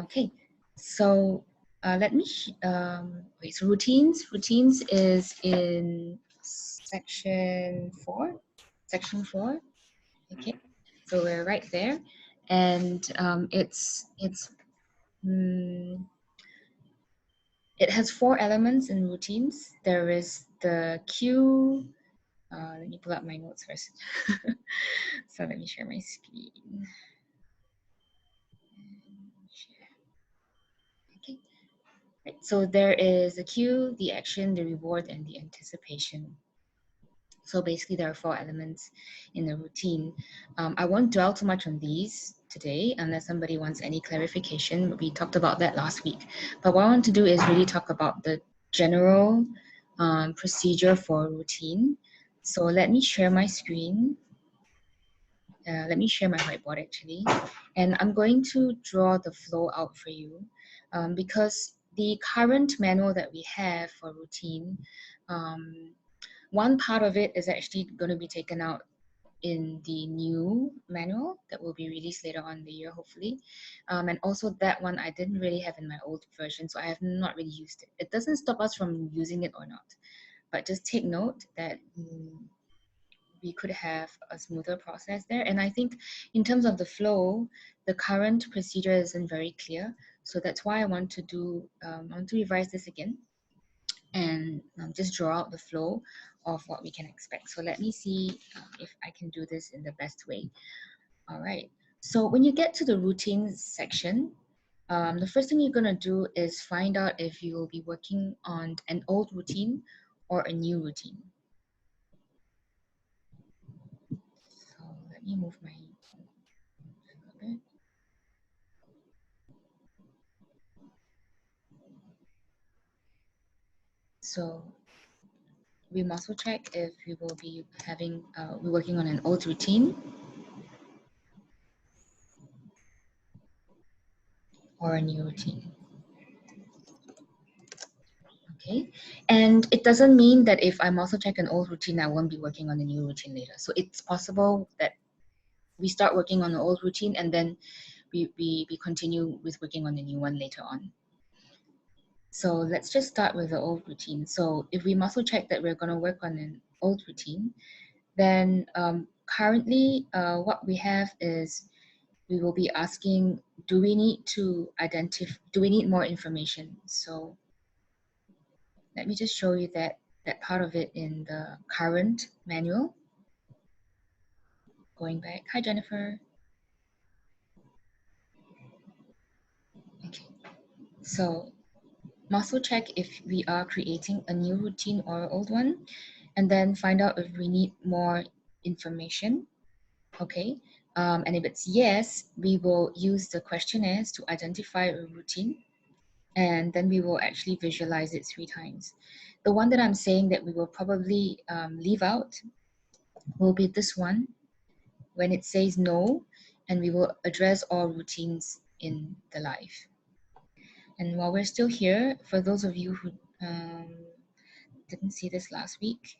Okay, so let me, wait, so routines. Routines is in section 4. Section 4. Okay, so we're right there. And it has 4 elements in routines. There is the cue. Let me pull up my notes first. So let me share my screen. Okay. Right. So there is the cue, the action, the reward, and the anticipation. So basically there are 4 elements in the routine. I won't dwell too much on these today unless somebody wants any clarification. We talked about that last week. But what I want to do is really talk about the general procedure for routine. So let me share my screen. Let me share my whiteboard actually. And I'm going to draw the flow out for you because the current manual that we have for routine, one part of it is actually going to be taken out in the new manual that will be released later on in the year, hopefully. And also that one I didn't really have in my old version, so I have not really used it. It doesn't stop us from using it or not, but just take note that we could have a smoother process there. And I think in terms of the flow, the current procedure isn't very clear. So that's why I want to do, I want to revise this again and just draw out the flow of what we can expect. So let me see if I can do this in the best way. All right. So when you get to the routines section, the first thing you're going to do is find out if you will be working on an old routine or a new routine. So let me move my a bit. So we muscle check if we will be having, we're working on an old routine or a new routine. Okay, and it doesn't mean that if I muscle check an old routine, I won't be working on a new routine later. So it's possible that we start working on the old routine and then we continue with working on the new one later on. So let's just start with the old routine. So if we muscle check that we're going to work on an old routine, then currently what we have is we will be asking, do we need to identify, do we need more information? So let me just show you that part of it in the current manual. Going back, hi Jennifer. Okay, so muscle check if we are creating a new routine or an old one, and then find out if we need more information. Okay, and if it's yes, we will use the questionnaires to identify a routine, and then we will actually visualize it 3 times. The one that I'm saying that we will probably leave out will be this one, when it says no, and we will address all routines in the life. And while we're still here, for those of you who didn't see this last week,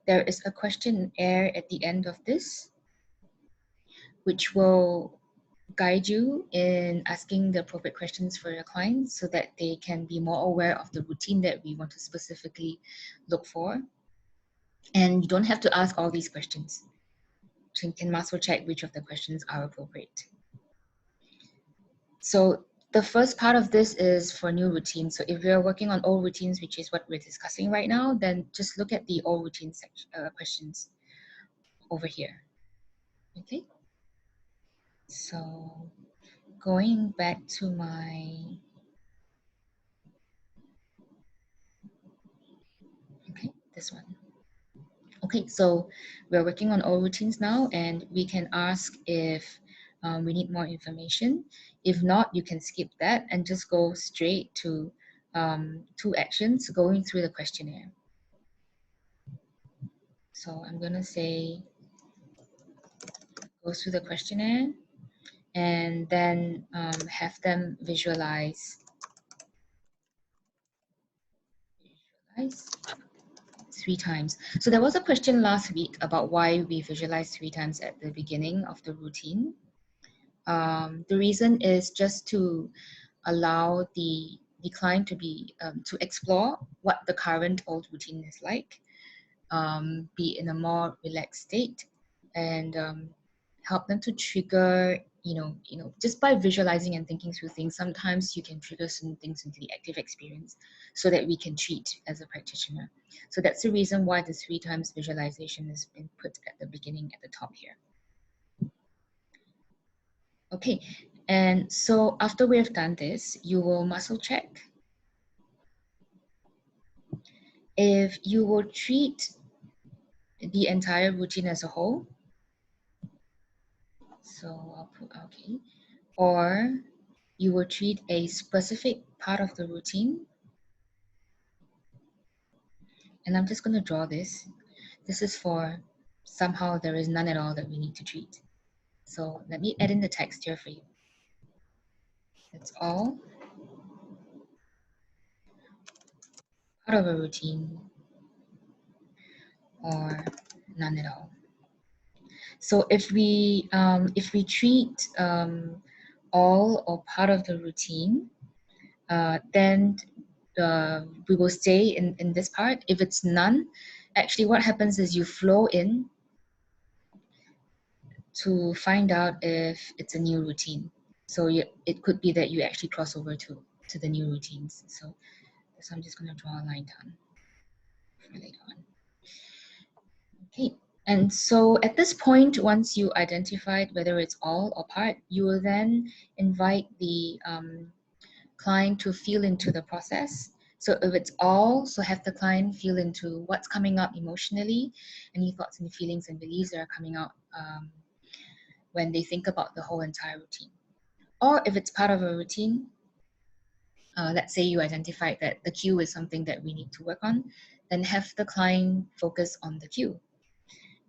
there is a questionnaire at the end of this, which will guide you in asking the appropriate questions for your clients so that they can be more aware of the routine that we want to specifically look for. And you don't have to ask all these questions. So you can muscle check which of the questions are appropriate. So the first part of this is for new routines. So if you're working on old routines, which is what we're discussing right now, then just look at the old routine questions over here. Okay. So going back to my, okay, this one. Okay, so we're working on old routines now, and we can ask if we need more information. If not, you can skip that and just go straight to 2 actions going through the questionnaire. So I'm gonna say, go through the questionnaire and then have them visualize 3 times. So there was a question last week about why we visualize 3 times at the beginning of the routine. The reason is just to allow the client to be to explore what the current old routine is like, be in a more relaxed state, and help them to trigger, just by visualizing and thinking through things. Sometimes you can trigger some things into the active experience so that we can treat as a practitioner. So that's the reason why the 3 times visualization has been put at the beginning at the top here. Okay, and so after we have done this, you will muscle check. If you will treat the entire routine as a whole, so I'll put okay, or you will treat a specific part of the routine, and I'm just going to draw this. This is for somehow there is none at all that we need to treat. So let me add in the text here for you. It's all part of a routine or none at all. So if we treat all or part of the routine, then we will stay in this part. If it's none, actually what happens is you flow in to find out if it's a new routine. So it could be that you actually cross over to the new routines. So I'm just going to draw a line down for later on. Okay, and so at this point, once you identified whether it's all or part, you will then invite the client to feel into the process. So if it's all, so have the client feel into what's coming up emotionally, any thoughts and feelings and beliefs that are coming out when they think about the whole entire routine. Or if it's part of a routine, let's say you identified that the cue is something that we need to work on, then have the client focus on the cue.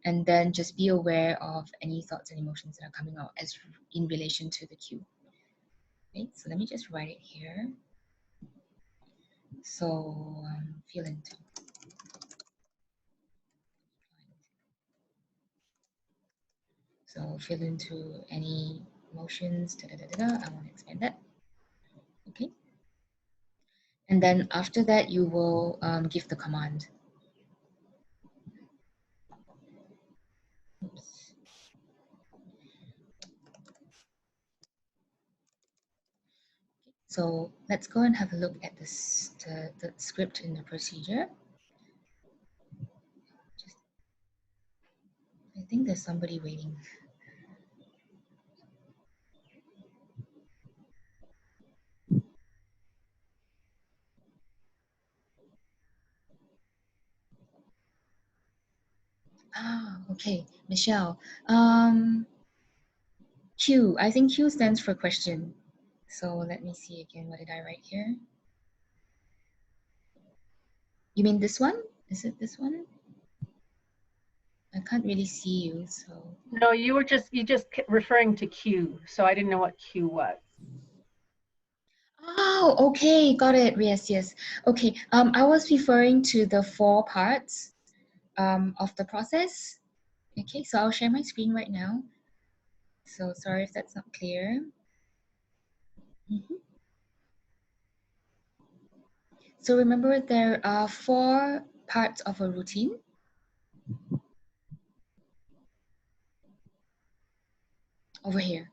And then just be aware of any thoughts and emotions that are coming out as in relation to the cue. Okay, so let me just write it here. So feel into. So feel into any emotions. I want to expand that. Okay. And then after that, you will give the command. Oops. So let's go and have a look at this, the script in the procedure. I think there's somebody waiting. Ah, okay, Michelle. Q, I think Q stands for question. So let me see again, what did I write here? You mean this one? Is it this one? I can't really see you, so. No, you just referring to Q, so I didn't know what Q was. Oh, okay, got it. Yes. Okay, I was referring to the 4 parts of the process. Okay, so I'll share my screen right now. So sorry if that's not clear. So remember, there are 4 parts of a routine. Over here.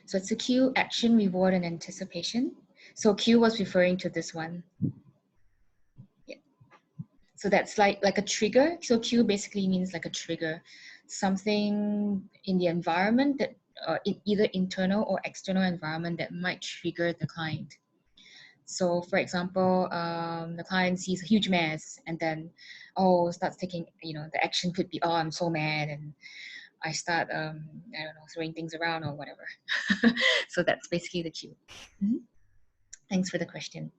So it's a cue, action, reward, and anticipation. So cue was referring to this one. Yeah. So that's like a trigger. So cue basically means like a trigger, something in the environment that in either internal or external environment that might trigger the client. So for example, the client sees a huge mess and then, starts taking, the action could be, I'm so mad, and I start, I don't know, throwing things around or whatever. So that's basically the cue. Thanks for the question.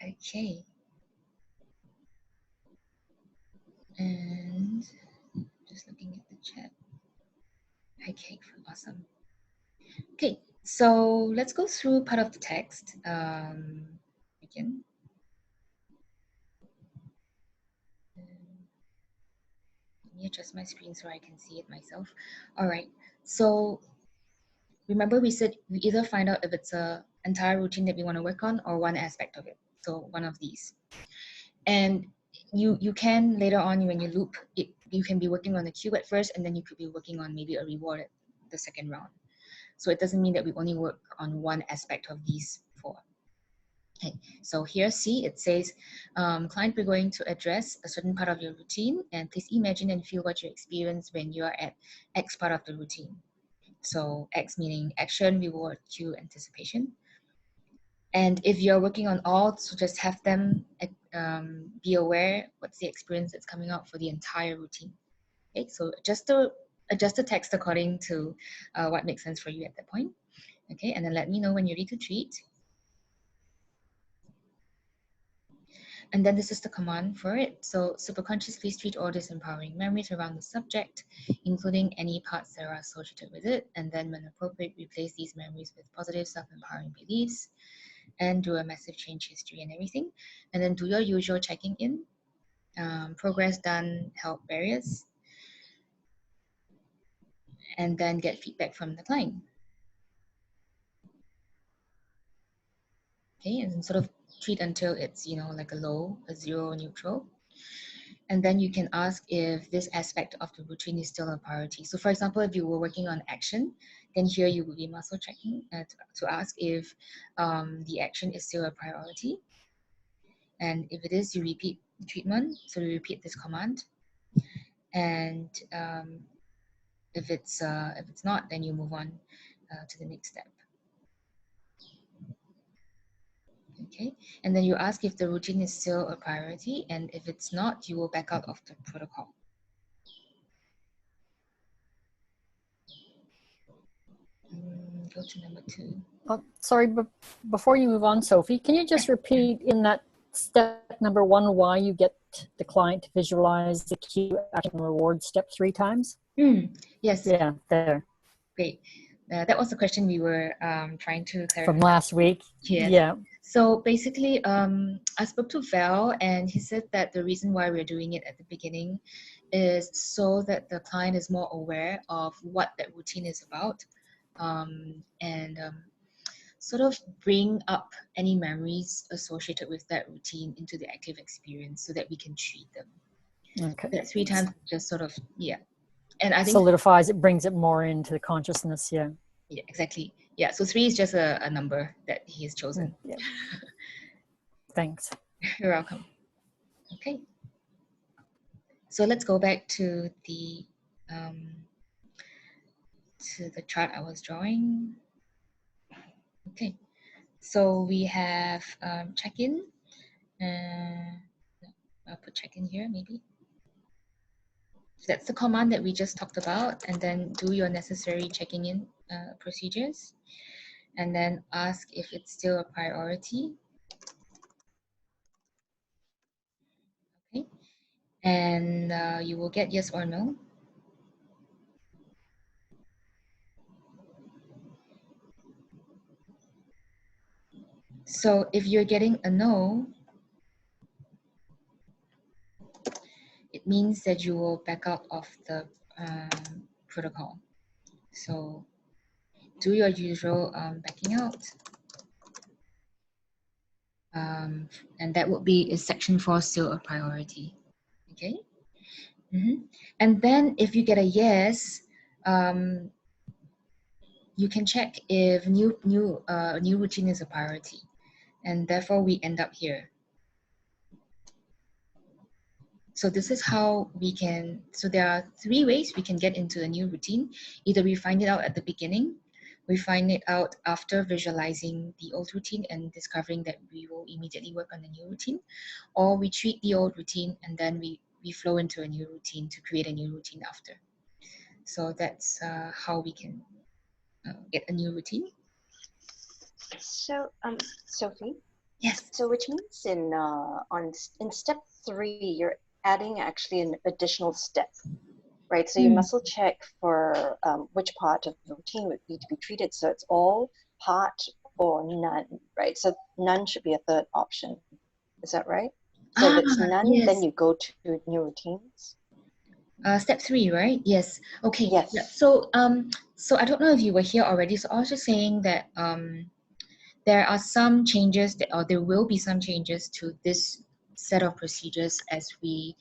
Okay. And just looking at the chat. Okay, awesome. Okay, so let's go through part of the text again. Let me adjust my screen so I can see it myself. All right, so remember we said we either find out if it's a entire routine that we want to work on or one aspect of it. So one of these. And you can later on when you loop it, you can be working on the cue at first, and then you could be working on maybe a reward at the second round. So it doesn't mean that we only work on one aspect of these four. Okay, so here see it says, client, we're going to address a certain part of your routine, and please imagine and feel what you experience when you are at X part of the routine. So X meaning action, reward, cue, anticipation. And if you're working on all, so just have them be aware what's the experience that's coming out for the entire routine. Okay, so just to adjust the text according to what makes sense for you at that point. Okay, and then let me know when you're ready to treat. And then this is the command for it. So superconscious, please treat all disempowering memories around the subject, including any parts that are associated with it. And then when appropriate, replace these memories with positive self-empowering beliefs and do a massive change history and everything. And then do your usual checking in, progress done, help barriers, and then get feedback from the client. Okay, and then sort of treat until it's, you know, like a low, a zero, neutral. And then you can ask if this aspect of the routine is still a priority. So for example, if you were working on action, then here you will be muscle checking to ask if the action is still a priority. And if it is, you repeat treatment. So you repeat this command. And if it's not, then you move on to the next step. Okay, and then you ask if the routine is still a priority, and if it's not, you will back out of the protocol. Go to number 2. Oh, sorry, but before you move on, Sophie, can you just repeat in that step number 1 why you get the client to visualize the cue, action, and reward step 3 times? Yes. Yeah, there. Great. That was the question we were trying to clarify. From last week. Yes. Yeah. So basically, I spoke to Val, and he said that the reason why we're doing it at the beginning is so that the client is more aware of what that routine is about, and sort of bring up any memories associated with that routine into the active experience so that we can treat them. Okay. That 3 times just sort of, yeah. And I think solidifies it, brings it more into the consciousness. Yeah. Yeah, exactly. Yeah, so 3 is just a number that he has chosen. Yeah. Thanks. You're welcome. Okay. So let's go back to the chart I was drawing. Okay. So we have check-in. I'll put check-in here maybe. So that's the command that we just talked about, and then do your necessary checking in procedures, and then ask if it's still a priority. Okay. And you will get yes or no. So if you're getting a no, it means that you will back out of the protocol. So do your usual backing out. And that would be, is Section 4 still a priority? Okay. And then if you get a yes, you can check if new routine is a priority, and therefore we end up here. So this is how we can, so there are 3 ways we can get into a new routine. Either we find it out at the beginning, we find it out after visualizing the old routine and discovering that we will immediately work on the new routine, or we treat the old routine and then we flow into a new routine to create a new routine after. So that's how we can get a new routine. So, Sophie? Yes. So which means in step 3, you're adding actually an additional step, right? So you muscle check for which part of the routine would need to be treated. So it's all, part, or none, right? So none should be a third option. Is that right? So if it's none, yes. then you go to new routines. Step 3, right? Yes. Okay. Yes. Yeah. So I don't know if you were here already. So I was just saying that there are some changes that, or there will be some changes to this set of procedures as the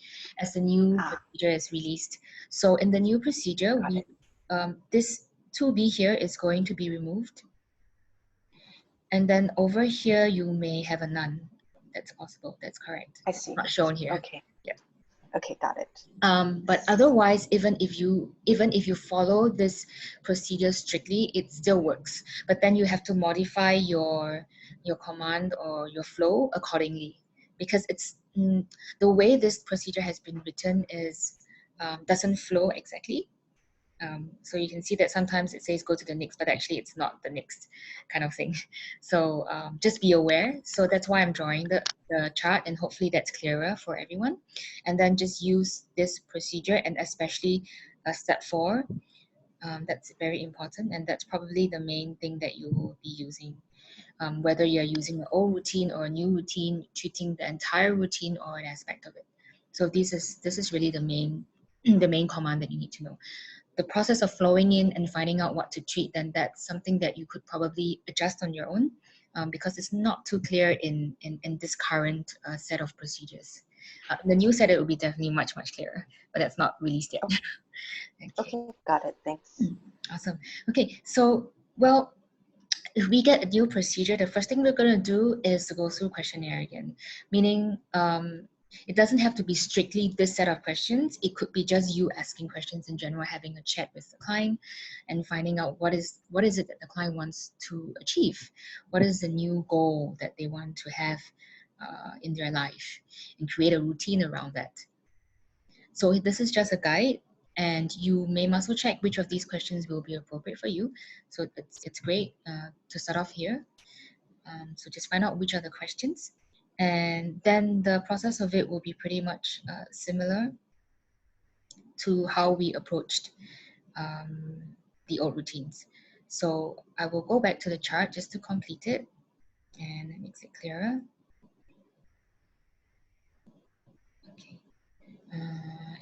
new procedure is released. So in the new procedure, Got it. this 2B here is going to be removed. And then over here, you may have a none. That's possible. That's correct. I see. Not shown here. Okay. Yeah. Okay, got it. But otherwise, even if you follow this procedure strictly, it still works. But then you have to modify your command or your flow accordingly, because it's the way this procedure has been written is doesn't flow exactly. So you can see that sometimes it says go to the next, but actually it's not the next kind of thing. So just be aware. So that's why I'm drawing the chart, and hopefully that's clearer for everyone. And then just use this procedure, and especially step 4. That's very important, and that's probably the main thing that you will be using. Whether you're using an old routine or a new routine, treating the entire routine or an aspect of it. So this is really the main the main command that you need to know. The process of flowing in and finding out what to treat, then that's something that you could probably adjust on your own, because it's not too clear in this current set of procedures. The new set, it will be definitely much clearer, but that's not released yet. Okay, got it. Thanks. Awesome. Okay, so, well, if we get a new procedure, the first thing we're going to do is to go through questionnaire again, meaning it doesn't have to be strictly this set of questions. It could be just you asking questions in general, having a chat with the client and finding out what is it that the client wants to achieve. What is the new goal that they want to have in their life, and create a routine around that. So this is just a guide, and you may muscle check which of these questions will be appropriate for you. So it's great to start off here. So just find out which are the questions, and then the process of it will be pretty much similar to how we approached the old routines. So I will go back to the chart just to complete it, and that makes it clearer. Okay.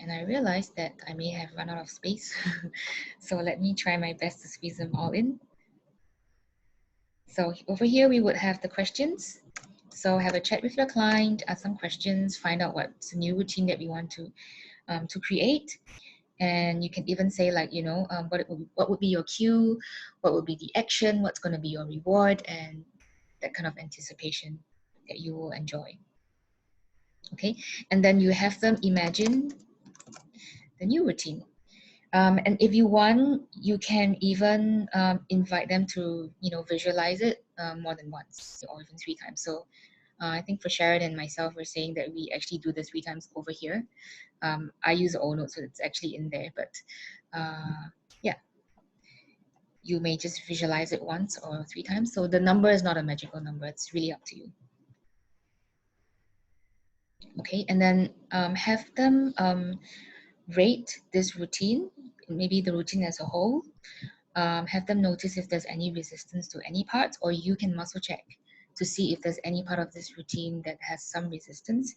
And I realized that I may have run out of space. So let me try my best to squeeze them all in. So over here, we would have the questions. So have a chat with your client, ask some questions, find out what's the new routine that we want to create. And you can even say, like, you know, what would be your cue, what would be the action, what's going to be your reward, and that kind of anticipation that you will enjoy. Okay, and then you have them imagine the new routine. And if you want, you can even invite them to, you know, visualize it more than once or even 3 times. So I think for Sharon and myself, we're saying that we actually do this 3 times over here. I use the old note, so it's actually in there. But yeah, you may just visualize it once or 3 times. So the number is not a magical number. It's really up to you. Okay, and then have them rate this routine, maybe the routine as a whole. Have them notice if there's any resistance to any parts, or you can muscle check to see if there's any part of this routine that has some resistance,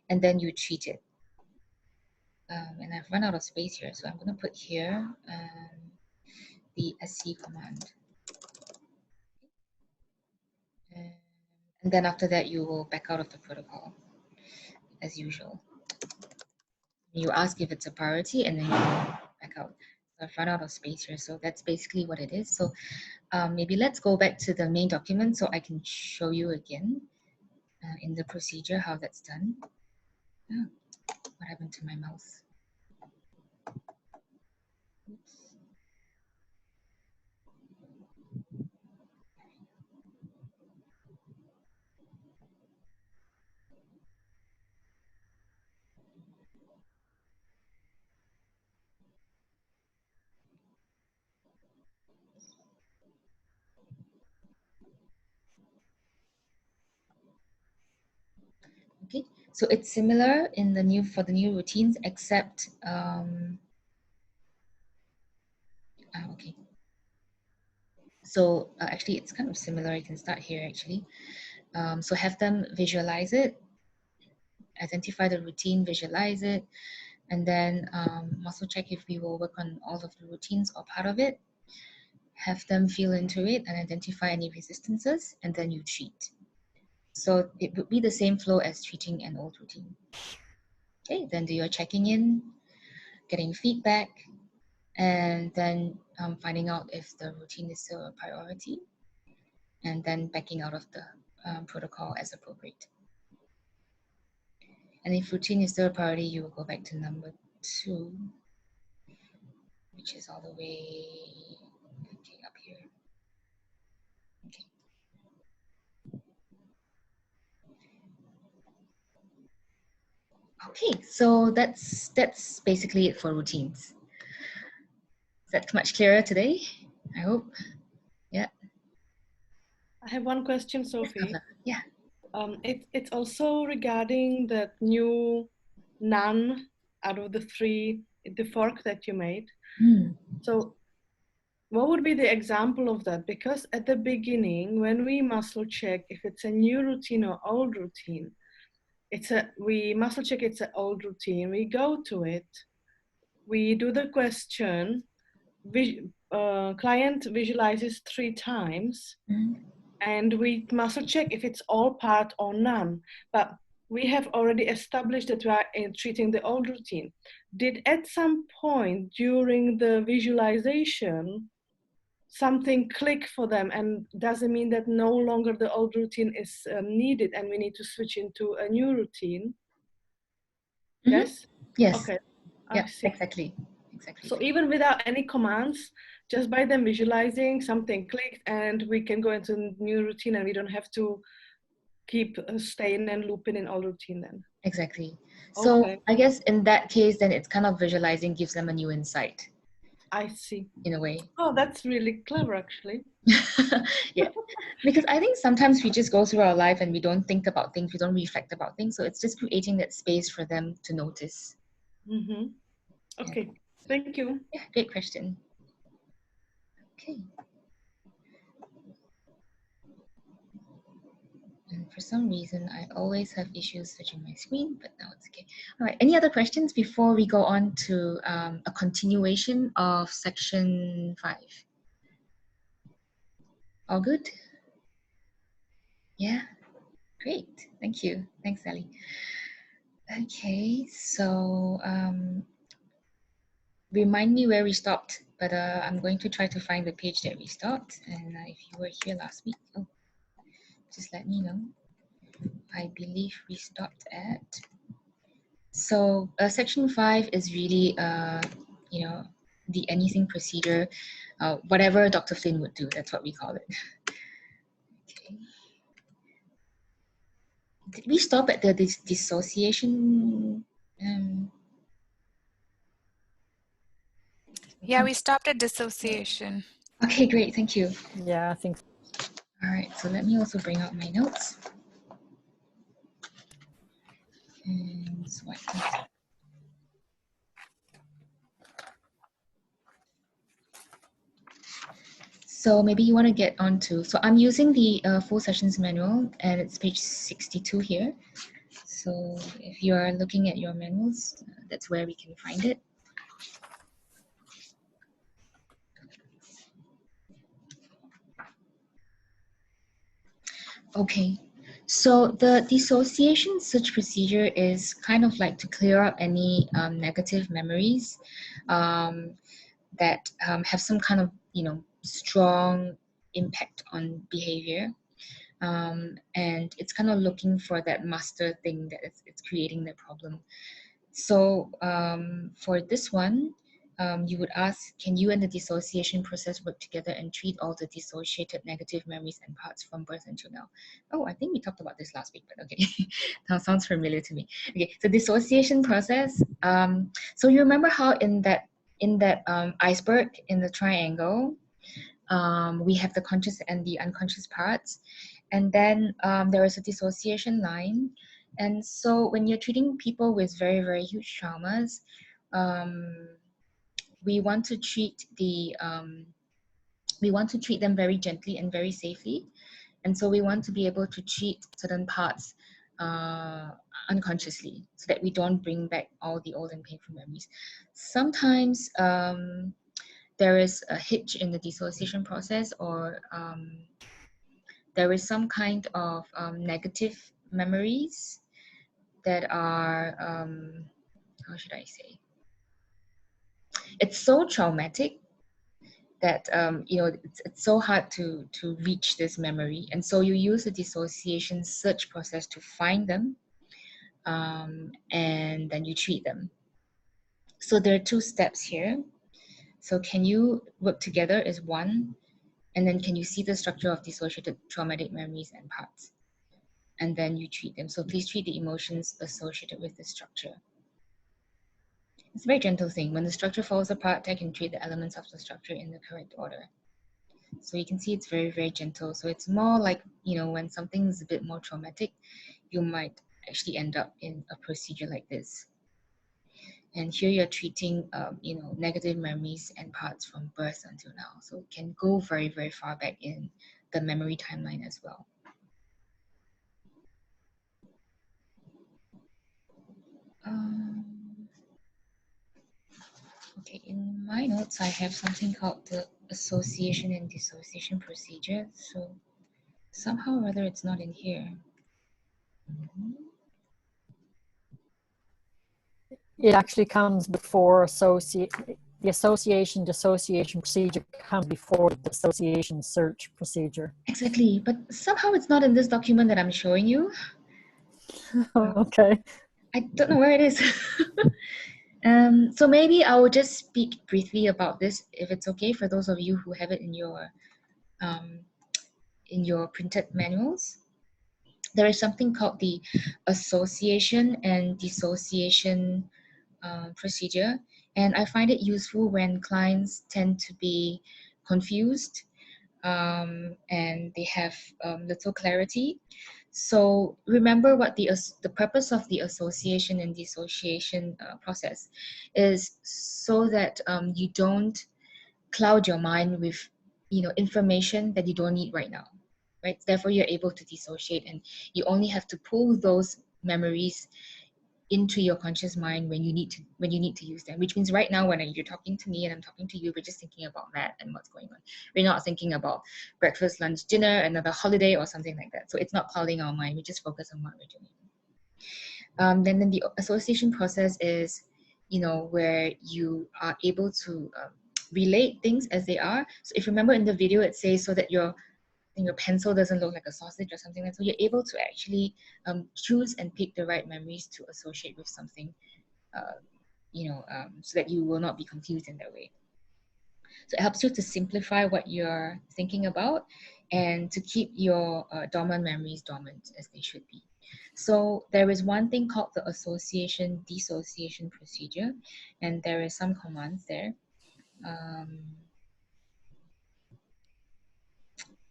and then you treat it. And I've run out of space here, so I'm going to put here the SC command. And then after that, you will back out of the protocol, as usual. You ask if it's a priority, and then you back out. So I've run out of space here, so that's basically what it is. So maybe let's go back to the main document so I can show you again in the procedure how that's done. Oh, what happened to my mouse? Oops. Okay, so it's similar in the new for the new routines, except okay. So actually, it's kind of similar. You can start here actually. So have them visualize it, identify the routine, visualize it, And then muscle check if we will work on all of the routines or part of it. Have them feel into it and identify any resistances, and then you treat. So it would be the same flow as treating an old routine. Okay, then do your checking in, getting feedback, and then finding out if the routine is still a priority, and then backing out of the protocol as appropriate. And if routine is still a priority, you will go back to number 2, which is all the way up here. Okay. Okay, so that's basically it for routines. Is that much clearer today? I hope. Yeah. I have one question, Sophie. Yeah. It's also regarding that new none out of the 3, the fork that you made. So what would be the example of that? Because at the beginning, when we muscle check if it's a new routine or old routine, we muscle check it's an old routine, we go to it, we do the question, client visualizes 3 times, and we muscle check if it's all part or none. But we have already established that we are treating the old routine. Did at some point during the visualization something click for them, and does it mean that no longer the old routine is needed and we need to switch into a new routine? Yes? Yes. Okay. Yeah, I see. exactly. So even without any commands, just by them visualizing, something clicked and we can go into a new routine and we don't have to keep staying and looping in old routine then. Exactly. So Okay. I guess in that case, then it's kind of visualizing gives them a new insight. I see. In a way. Oh, that's really clever, actually. Yeah, because I think sometimes we just go through our life and we don't think about things, we don't reflect about things. So it's just creating that space for them to notice. Mm-hmm. Okay, thank you. Yeah, great question. Okay. And for some reason, I always have issues switching my screen, but now it's okay. All right, any other questions before we go on to a continuation of section 5? All good? Yeah, great. Thank you. Thanks, Sally. Okay, so remind me where we stopped, but I'm going to try to find the page that we stopped. And if you were here last week, just let me know. I believe we stopped at. So section 5 is really, you know, the anything procedure, whatever Dr. Flynn would do. That's what we call it. Okay. Did we stop at the dissociation? Yeah, we stopped at dissociation. Okay, great. Thank you. Yeah, I think. All right. So let me also bring out my notes. And so I can. So maybe you want to get onto, so I'm using the full sessions manual and it's page 62 here. So if you are looking at your manuals, that's where we can find it. Okay, so the dissociation search procedure is kind of like to clear up any negative memories that have some kind of, strong impact on behavior. And it's kind of looking for that master thing that it's creating the problem. So for this one, you would ask, can you and the dissociation process work together and treat all the dissociated negative memories and parts from birth until now? Oh, I think we talked about this last week, but okay. That sounds familiar to me. Okay, so dissociation process. So you remember how in that iceberg in the triangle, we have the conscious and the unconscious parts. And then there is a dissociation line. And so when you're treating people with very, very huge traumas, we want to treat them very gently and very safely. And so we want to be able to treat certain parts unconsciously, so that we don't bring back all the old and painful memories. Sometimes there is a hitch in the dissociation process, or there is some kind of negative memories that are, how should I say? It's so traumatic that it's so hard to reach this memory, and so you use the dissociation search process to find them, and then you treat them. So there are 2 steps here. So can you work together as one, and then can you see the structure of dissociated traumatic memories and parts, and then you treat them. So please treat the emotions associated with the structure. It's a very gentle thing. When the structure falls apart, I can treat the elements of the structure in the correct order. So you can see it's very, very gentle. So it's more like, when something is a bit more traumatic, you might actually end up in a procedure like this. And here you're treating, negative memories and parts from birth until now. So it can go very, very far back in the memory timeline as well. Okay, in my notes, I have something called the association and dissociation procedure. So somehow or other, it's not in here. It actually comes before the association dissociation procedure comes before the dissociation search procedure. Exactly, but somehow it's not in this document that I'm showing you. Okay. I don't know where it is. So maybe I will just speak briefly about this, if it's okay for those of you who have it in your printed manuals. There is something called the association and dissociation procedure, and I find it useful when clients tend to be confused and they have little clarity. So remember what the purpose of the association and dissociation process is, so that you don't cloud your mind with information that you don't need right now, right? Therefore, you're able to dissociate, and you only have to pull those memories into your conscious mind when you need to use them. Which means right now, when you're talking to me and I'm talking to you, we're just thinking about Matt and what's going on. We're not thinking about breakfast, lunch, dinner, another holiday, or something like that. So it's not clouding our mind. We just focus on what we're doing. Then the association process is, where you are able to relate things as they are. So if you remember in the video, it says so that your pencil doesn't look like a sausage or something like that. So you're able to actually choose and pick the right memories to associate with something, so that you will not be confused in that way. So it helps you to simplify what you're thinking about and to keep your dormant memories dormant as they should be. So there is one thing called the association dissociation procedure, and there is some commands there.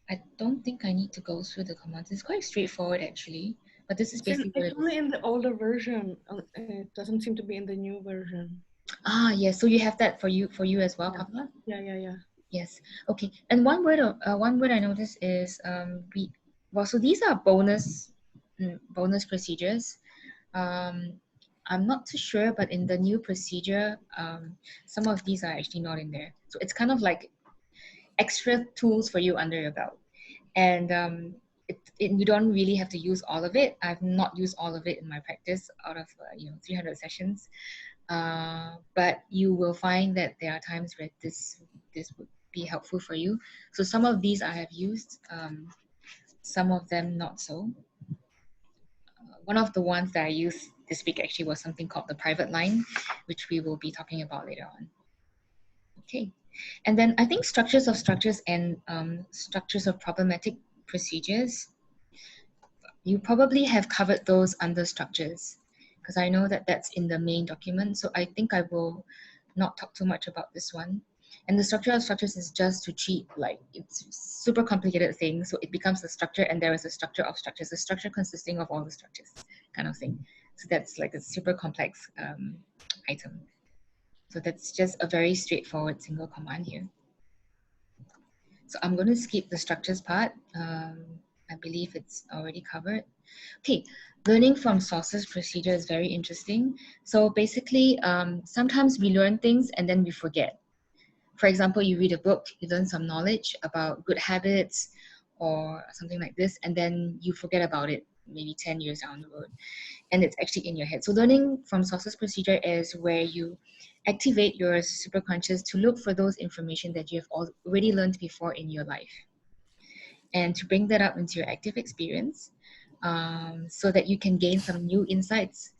I don't think I need to go through the commands. It's quite straightforward actually, but this is basically what it It's only in the older version. It doesn't seem to be in the new version. Ah, yes. So you have that for you as well, Yeah. Papa? Yeah. Yes. Okay. And one word I noticed is so these are bonus procedures. I'm not too sure, but in the new procedure, some of these are actually not in there. So it's kind of like extra tools for you under your belt, and you don't really have to use all of it. I've not used all of it in my practice out of 300 sessions, but you will find that there are times where this would be helpful for you. So some of these I have used, some of them not so. One of the ones that I used this week actually was something called the private line, which we will be talking about later on. Okay. And then I think structures of structures and structures of problematic procedures, you probably have covered those under structures, because I know that that's in the main document. So I think I will not talk too much about this one. And the structure of structures is just to treat, like, it's super complicated thing. So it becomes a structure, and there is a structure of structures, a structure consisting of all the structures kind of thing. So that's like a super complex item. So that's just a very straightforward single command here. So I'm going to skip the structures part. I believe it's already covered. Okay, learning from sources procedure is very interesting. So basically, sometimes we learn things and then we forget. For example, you read a book, you learn some knowledge about good habits or something like this, and then you forget about it maybe 10 years down the road, and it's actually in your head. So learning from sources procedure is where you activate your superconscious to look for those information that you have already learned before in your life, and to bring that up into your active experience, so that you can gain some new insights,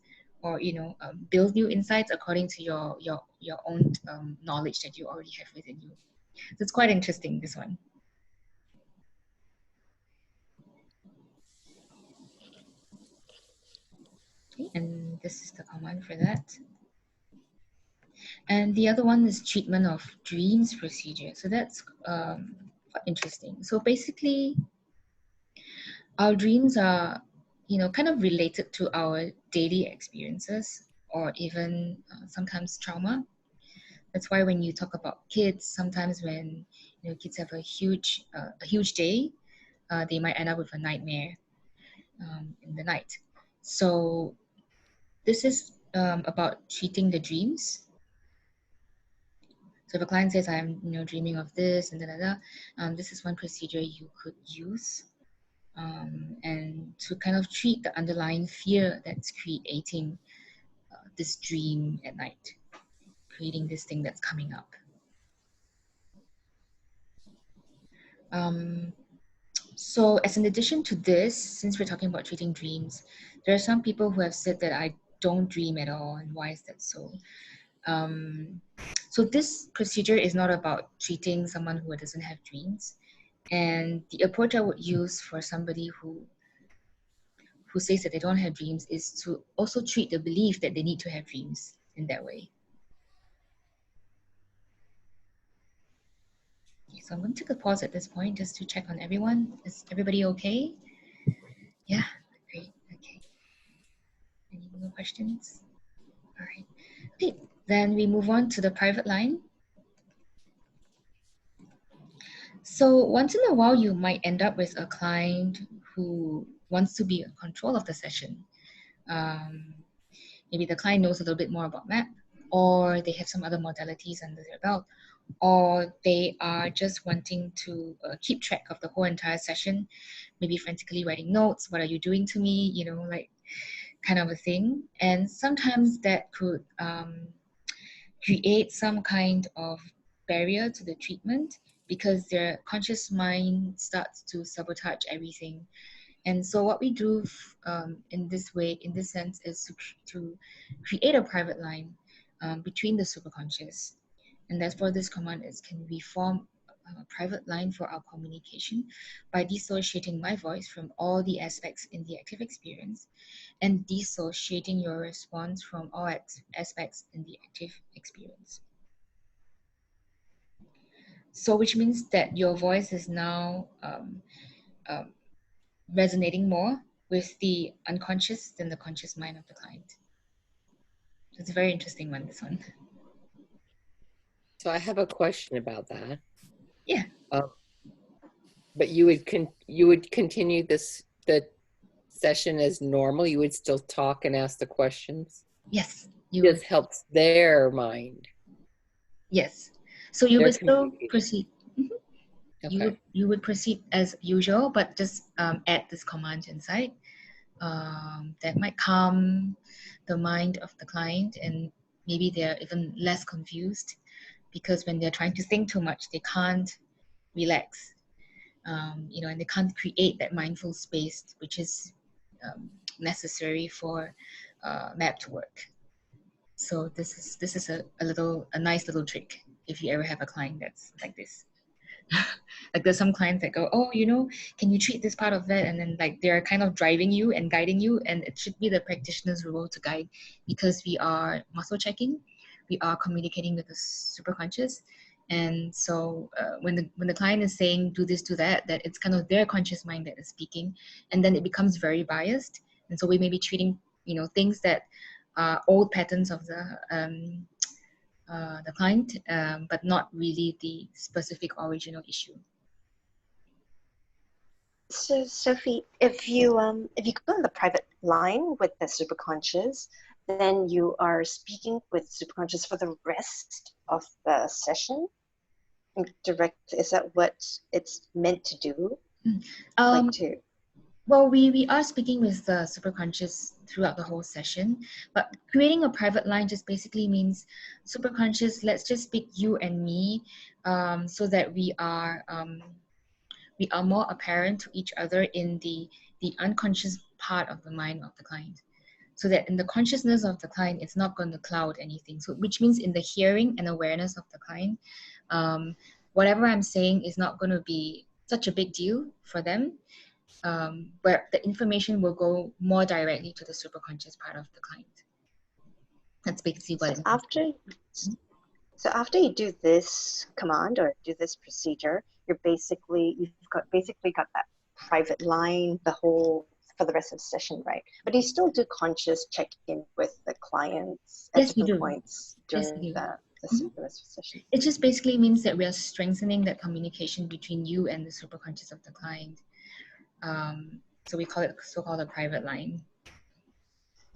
or build new insights according to your own knowledge that you already have within you. So it's quite interesting, this one. Okay, and this is the command for that. And the other one is treatment of dreams procedure. So that's quite interesting. So basically, our dreams are, kind of related to our daily experiences, or even sometimes trauma. That's why when you talk about kids, sometimes when kids have a huge day, they might end up with a nightmare in the night. So this is about treating the dreams. So if a client says, I'm dreaming of this and this is one procedure you could use, and to kind of treat the underlying fear that's creating this dream at night, creating this thing that's coming up. So as an addition to this, since we're talking about treating dreams, there are some people who have said that I don't dream at all, and why is that so? So this procedure is not about treating someone who doesn't have dreams. And the approach I would use for somebody who says that they don't have dreams is to also treat the belief that they need to have dreams in that way. Okay, so I'm going to take a pause at this point just to check on everyone. Is everybody okay? Yeah, great, okay. Any more questions? All right, okay, then we move on to the private line. So once in a while, you might end up with a client who wants to be in control of the session. Maybe the client knows a little bit more about MAP, or they have some other modalities under their belt, or they are just wanting to keep track of the whole entire session, maybe frantically writing notes, what are you doing to me, like kind of a thing. And sometimes that could create some kind of barrier to the treatment, because their conscious mind starts to sabotage everything. And so what we do in this way, in this sense, is to create a private line between the superconscious. And therefore this command is, can we form a private line for our communication by dissociating my voice from all the aspects in the active experience, and dissociating your response from all aspects in the active experience. So which means that your voice is now resonating more with the unconscious than the conscious mind of the client. So it's a very interesting one, this one. So I have a question about that. Yeah. But you would continue the session as normal. You would still talk and ask the questions. Yes. This helps their mind. Yes. So you Their would still proceed. Mm-hmm. Okay. You would proceed as usual, but just add this command inside that might calm the mind of the client, and maybe they're even less confused, because when they're trying to think too much, they can't relax. And they can't create that mindful space, which is necessary for MAP to work. So this is a nice little trick if you ever have a client that's like this. Like there's some clients that go, oh, can you treat this part of that? And then like they're kind of driving you and guiding you, and it should be the practitioner's role to guide, because we are muscle checking, we are communicating with the superconscious. And so when the client is saying do this, do that it's kind of their conscious mind that is speaking, and then it becomes very biased. And so we may be treating things that are old patterns of the client, but not really the specific original issue. So Sophie, if you go on the private line with the superconscious, then you are speaking with superconscious for the rest of the session. Direct, is that what it's meant to do? Like to Well, we are speaking with the superconscious throughout the whole session, but creating a private line just basically means superconscious, let's just speak you and me, so that we are more apparent to each other in the unconscious part of the mind of the client. So that in the consciousness of the client, it's not going to cloud anything. So which means in the hearing and awareness of the client, whatever I'm saying is not going to be such a big deal for them. Where the information will go more directly to the superconscious part of the client. That's basically what it means. So after you do this command or do this procedure, you've got that private line for the rest of the session, right? But you still do conscious check-in with the clients at different points during the rest of the session. It just basically means that we are strengthening that communication between you and the superconscious of the client. So we call it so-called a private line.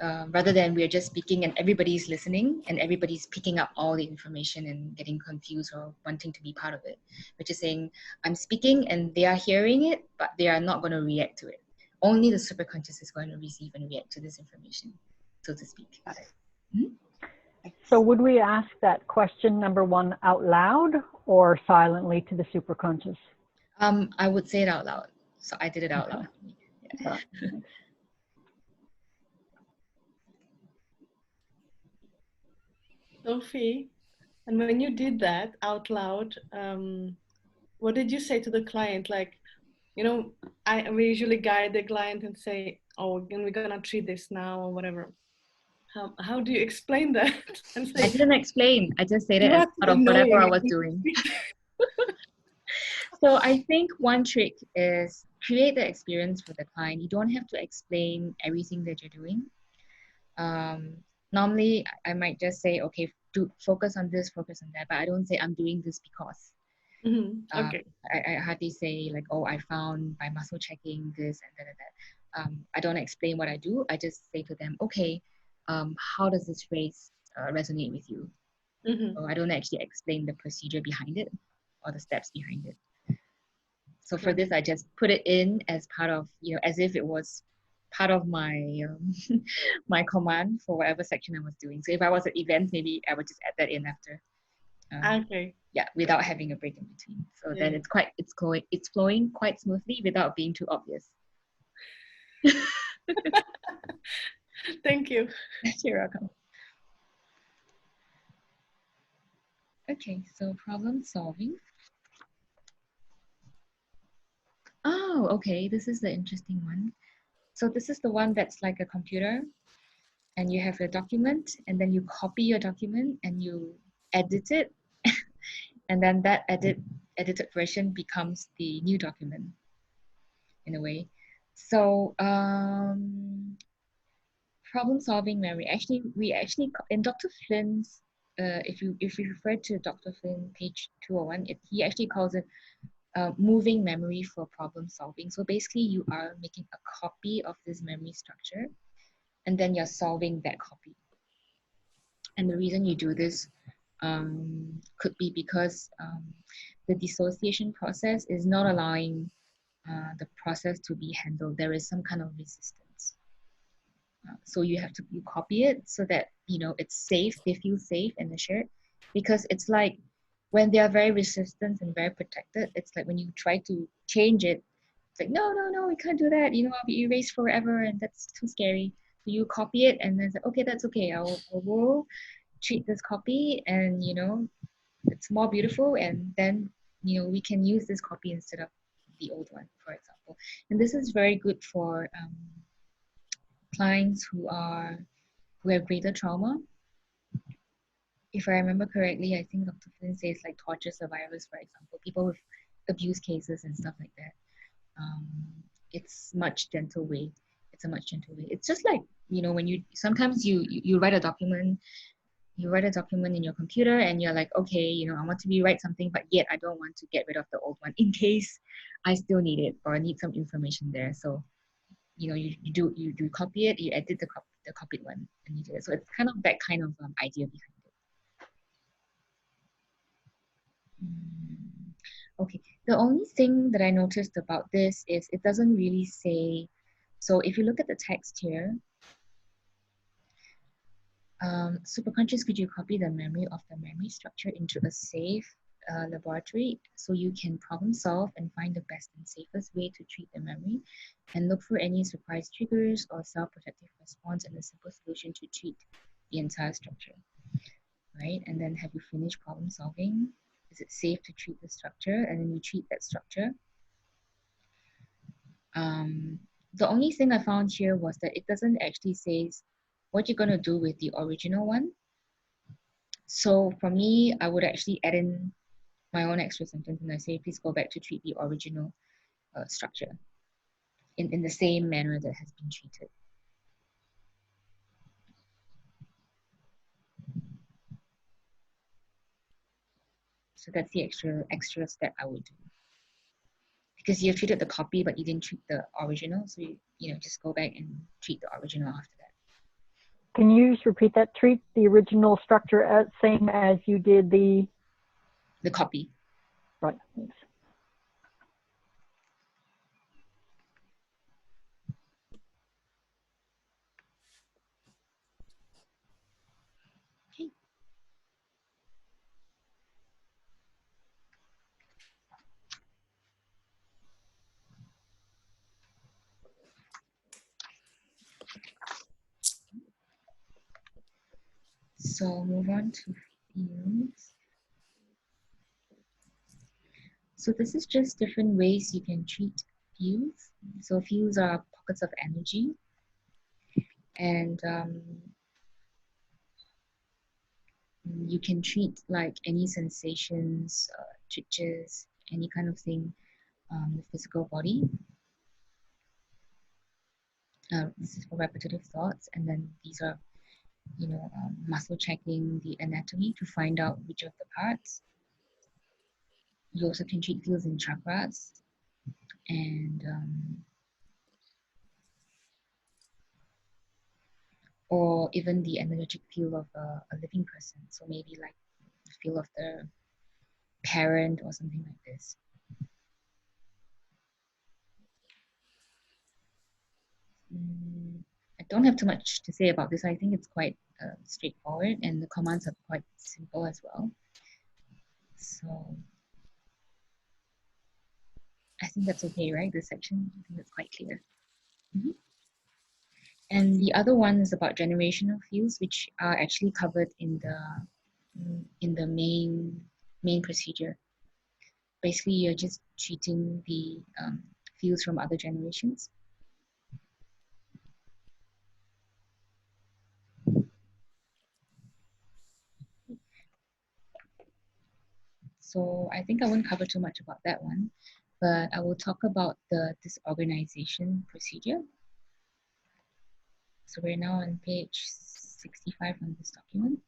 Rather than we're just speaking and everybody's listening and everybody's picking up all the information and getting confused or wanting to be part of it. We're just saying, I'm speaking and they are hearing it, but they are not going to react to it. Only the superconscious is going to receive and react to this information, so to speak. Got it. Mm-hmm. So would we ask that question number 1 out loud or silently to the superconscious? I would say it out loud. So I did it out loud. Yeah. Sophie, and when you did that out loud, what did you say to the client? Like, we usually guide the client and say, oh, and we're gonna treat this now or whatever. How do you explain that? And say, I didn't explain. I just said it as part of whatever I was doing. So I think one trick is create the experience for the client. You don't have to explain everything that you're doing. Normally, I might just say, okay, focus on this, focus on that, but I don't say I'm doing this because. Okay. I hardly say like, oh, I found by muscle checking this and that. I don't explain what I do. I just say to them, okay, how does this phrase resonate with you? So I don't actually explain the procedure behind it or the steps behind it. So for this, I just put it in as part of, as if it was part of my my command for whatever section I was doing. So if I was at events, maybe I would just add that in after. Okay. Yeah, without having a break in between. So then it's flowing quite smoothly without being too obvious. Thank you. You're welcome. Okay, so problem solving. Oh, okay, this is the interesting one. So this is the one that's like a computer and you have a document and then you copy your document and you edit it and then that edited version becomes the new document in a way. So problem solving memory. We actually in Dr. Flynn's if you refer to Dr. Flynn page 201, he actually calls it moving memory for problem solving. So basically you are making a copy of this memory structure and then you're solving that copy. And the reason you do this could be because the dissociation process is not allowing the process to be handled. There is some kind of resistance. So you copy it so that, it's safe, they feel safe and assured, because it's like when they are very resistant and very protected, it's like when you try to change it, it's like, no, we can't do that. I'll be erased forever and that's too scary. So you copy it and then it's like, okay, that's okay. I will treat this copy and, it's more beautiful. And then, we can use this copy instead of the old one, for example. And this is very good for clients who have greater trauma. If I remember correctly, I think Dr. Flynn says like torture survivors, for example, people with abuse cases and stuff like that. It's a much gentle way. It's just like, when sometimes you write a document, you write a document in your computer and you're like, okay, you know, I want to rewrite something, but yet I don't want to get rid of the old one in case I still need it or I need some information there. So, you know, you do copy it, you edit the copied one, and you do it. So it's kind of that kind of idea behind it. Okay, the only thing that I noticed about this is it doesn't really say, so if you look at the text here, superconscious, could you copy the memory of the memory structure into a safe laboratory so you can problem solve and find the best and safest way to treat the memory and look for any surprise triggers or self-protective response and a simple solution to treat the entire structure, right? And then have you finished problem solving? Is it safe to treat the structure? And then you treat that structure. The only thing I found here was that it doesn't actually say what you're going to do with the original one. So for me, I would actually add in my own extra sentence and I say, please go back to treat the original structure in the same manner that has been treated. So that's the extra step I would do. Because you've treated the copy, but you didn't treat the original. So you know, just go back and treat the original after that. Can you just repeat that? Treat the original structure as same as you did the copy. Right. Thanks. Okay. So move on to fields. So this is just different ways you can treat fields. So fields are pockets of energy. And you can treat like any sensations, twitches, any kind of thing, the physical body. This is for repetitive thoughts. And then these are, you know, muscle checking the anatomy to find out which of the parts. You also can treat fields in chakras and or even the energetic field of a living person. So maybe like the field of the parent or something like this. I don't have too much to say about this. I think it's quite straightforward and the commands are quite simple as well. So I think that's okay, right? This section, I think that's quite clear. Mm-hmm. And the other one is about generational fields, which are actually covered in the main procedure. Basically, you're just treating the fields from other generations. So I think I won't cover too much about that one, but I will talk about the disorganization procedure. So we're now on page 65 on this document.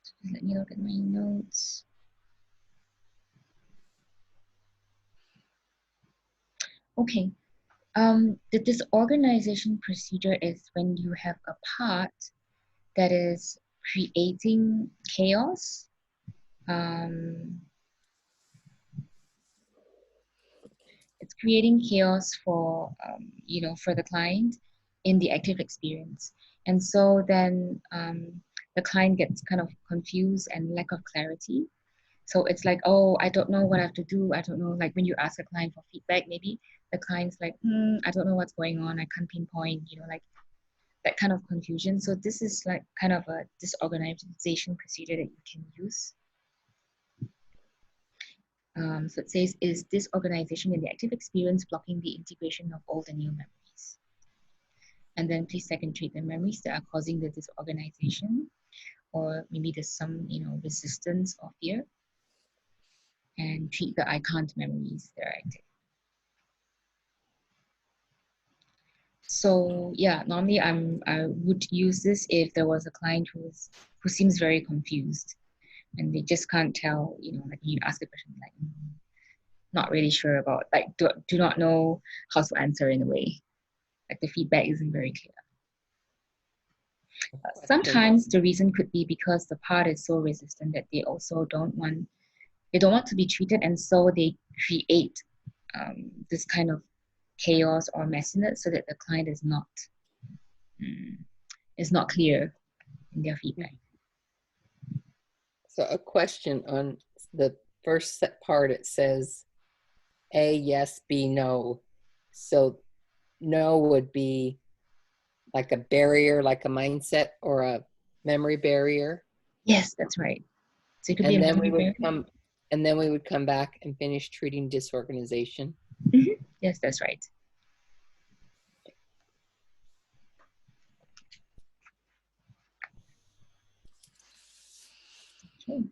So let me look at my notes. Okay, the disorganization procedure is when you have a part that is creating chaos. It's creating chaos for you know, for the client in the active experience, and so then the client gets kind of confused and lack of clarity. So it's like, oh, I don't know what I have to do. I don't know, like when you ask a client for feedback, maybe the client's like, I don't know what's going on. I can't pinpoint, you know, like that kind of confusion. So this is like kind of a disorganization procedure that you can use. So it says, is disorganization in the active experience blocking the integration of old and new memories? And then please second treat the memories that are causing the disorganization, or maybe there's some, you know, resistance or fear, and treat the I can't memories that are active. So yeah, normally I would use this if there was a client who seems very confused and they just can't tell, like you ask a question like not really sure about, like do not know how to answer in a way. Like the feedback isn't very clear. Sometimes the reason could be because the part is so resistant that they also don't want to be treated, and so they create this kind of chaos or messiness so that the client is not clear in their feedback. So a question on the first part, it says A, yes, B, no. So no would be like a barrier, like a mindset or a memory barrier. Yes, that's right. So it could be a And then memory we would barrier. we would come back and finish treating disorganization. Yes, that's right. Okay.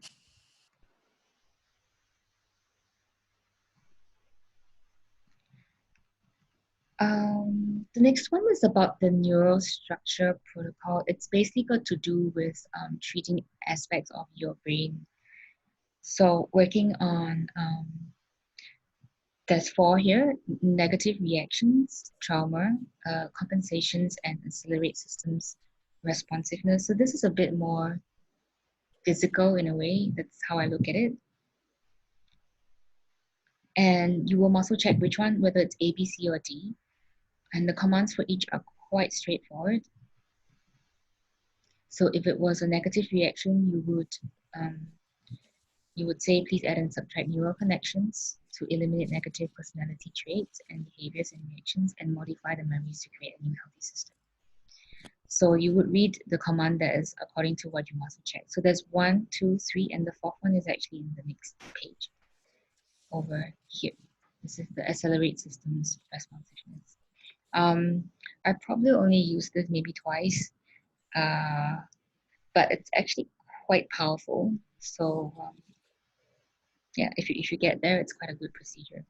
The next one is about the neurostructure protocol. It's basically got to do with treating aspects of your brain. So working on, there's 4 here: negative reactions, trauma, compensations, and accelerate systems responsiveness. So this is a bit more physical in a way. That's how I look at it. And you will also check which one, whether it's A, B, C, or D. And the commands for each are quite straightforward. So if it was a negative reaction, you would say, please add and subtract neural connections to eliminate negative personality traits and behaviors and reactions and modify the memories to create a new healthy system. So you would read the command that is according to what you must check. So there's 1, 2, 3, and the 4th one is actually in the next page over here. This is the accelerate systems responsiveness. I probably only used this maybe twice, but it's actually quite powerful. So yeah, if you get there, it's quite a good procedure.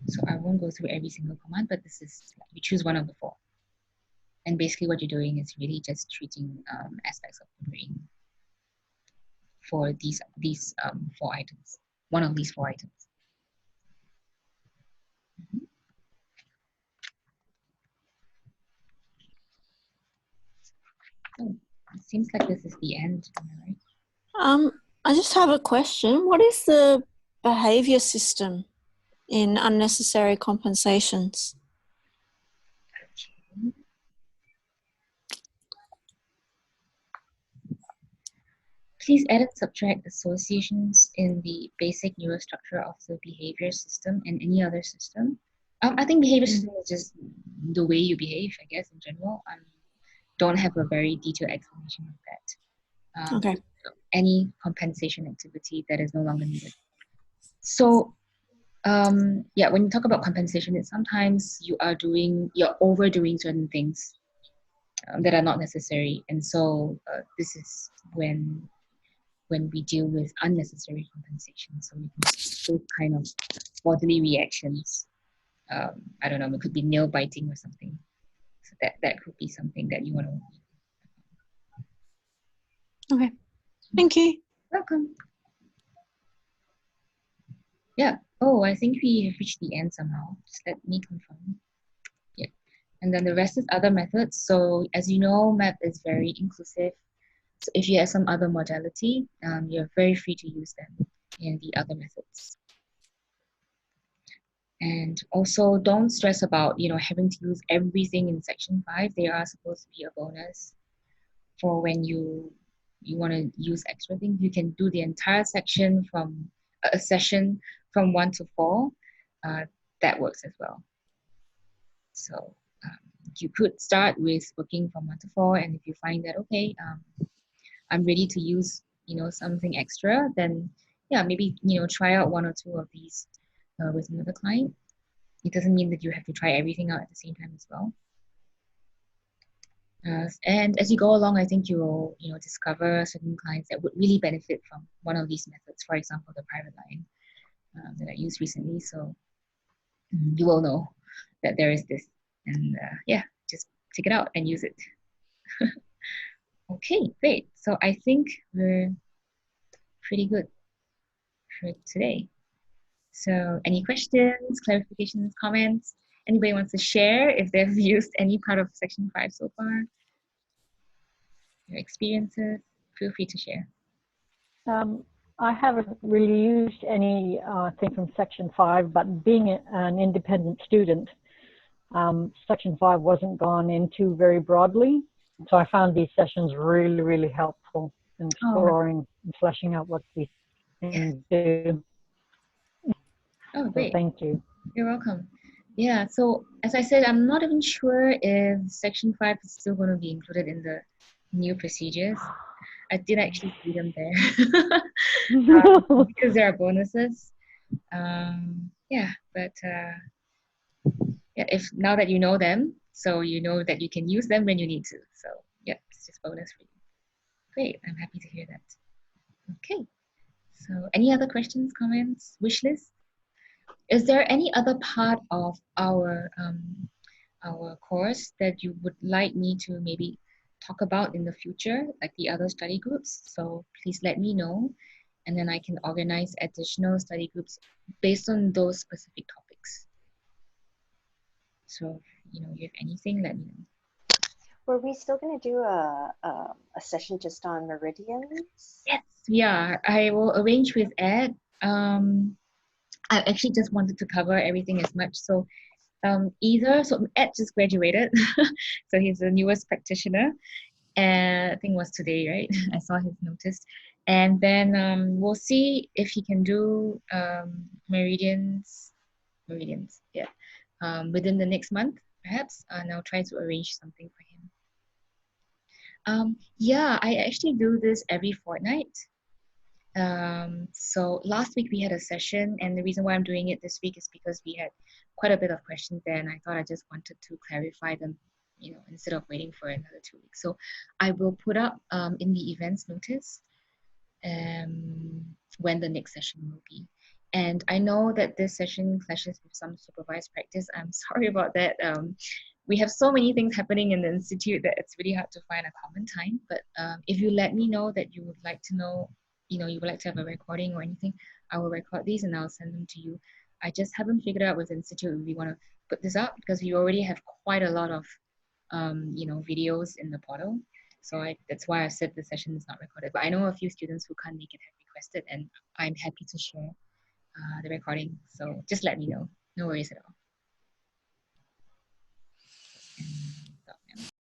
So I won't go through every single command, but this is, you choose one of the 4. And basically what you're doing is really just treating aspects of the brain for these 4 items, one of these 4 items. Oh, it seems like this is the end, am I right? I just have a question. What is the behavior system in unnecessary compensations? Okay. Please add and subtract associations in the basic neurostructure of the behavior system and any other system. I think behavior system is just the way you behave, I guess, in general. Don't have a very detailed explanation of that. Okay. Any compensation activity that is no longer needed. So yeah, when you talk about compensation, it's sometimes you're overdoing certain things that are not necessary. And so this is when we deal with unnecessary compensation. So those kind of bodily reactions. I don't know, it could be nail biting or something. So that could be something that you want to. Okay. Thank you. Welcome. Yeah. Oh, I think we have reached the end somehow. Just let me confirm. Yeah. And then the rest is other methods. So as you know, MAP is very inclusive. So if you have some other modality, you're very free to use them in the other methods. And also don't stress about, having to use everything in Section 5. They are supposed to be a bonus for when you want to use extra things. You can do the entire section from a session from 1 to 4. That works as well. So you could start with working from 1 to 4, and if you find that, okay, I'm ready to use, something extra, then yeah, maybe, try out 1 or 2 of these with another client. It doesn't mean that you have to try everything out at the same time as well. And as you go along, I think you will, discover certain clients that would really benefit from one of these methods. For example, the private line. that I used recently. So you will know that there is this. And yeah, just check it out and use it. Okay, great. So I think we're pretty good for today. So any questions, clarifications, comments? Anybody wants to share if they've used any part of Section 5 so far? Your experiences, feel free to share. I haven't really used any thing from Section 5, but being an independent student, Section 5 wasn't gone into very broadly. So I found these sessions really, really helpful in exploring and fleshing out what these things do. Oh, great. So thank you. You're welcome. Yeah, so as I said, I'm not even sure if Section 5 is still going to be included in the new procedures. I did actually see them there because there are bonuses. Yeah, but yeah, if now that you know them, so you know that you can use them when you need to. So yeah, it's just bonus for you. Great, I'm happy to hear that. Okay, so any other questions, comments, wish list? Is there any other part of our course that you would like me to maybe talk about in the future, like the other study groups? So please let me know, and then I can organize additional study groups based on those specific topics. So, you know, you have anything, let me know. Were we still going to do a session just on meridians? Yes, we are. I will arrange with Ed. I actually just wanted to cover everything as much. So so Ed just graduated. So he's the newest practitioner. And I think it was today, right? I saw his notice. And then we'll see if he can do meridians, yeah, within the next month, perhaps. And I'll try to arrange something for him. Yeah, I actually do this every fortnight. So last week we had a session, and the reason why I'm doing it this week is because we had quite a bit of questions there, and I thought I just wanted to clarify them, you know, instead of waiting for another 2 weeks. So I will put up in the events notice when the next session will be. And I know that this session clashes with some supervised practice. I'm sorry about that. We have so many things happening in the institute that it's really hard to find a common time. But if you let me know that you would like to know, you know, you would like to have a recording or anything, I will record these and I'll send them to you. I just haven't figured out with the institute if we want to put this up because we already have quite a lot of, you know, videos in the portal. So that's why I said the session is not recorded. But I know a few students who can't make it have requested, and I'm happy to share the recording. So just let me know. No worries at all.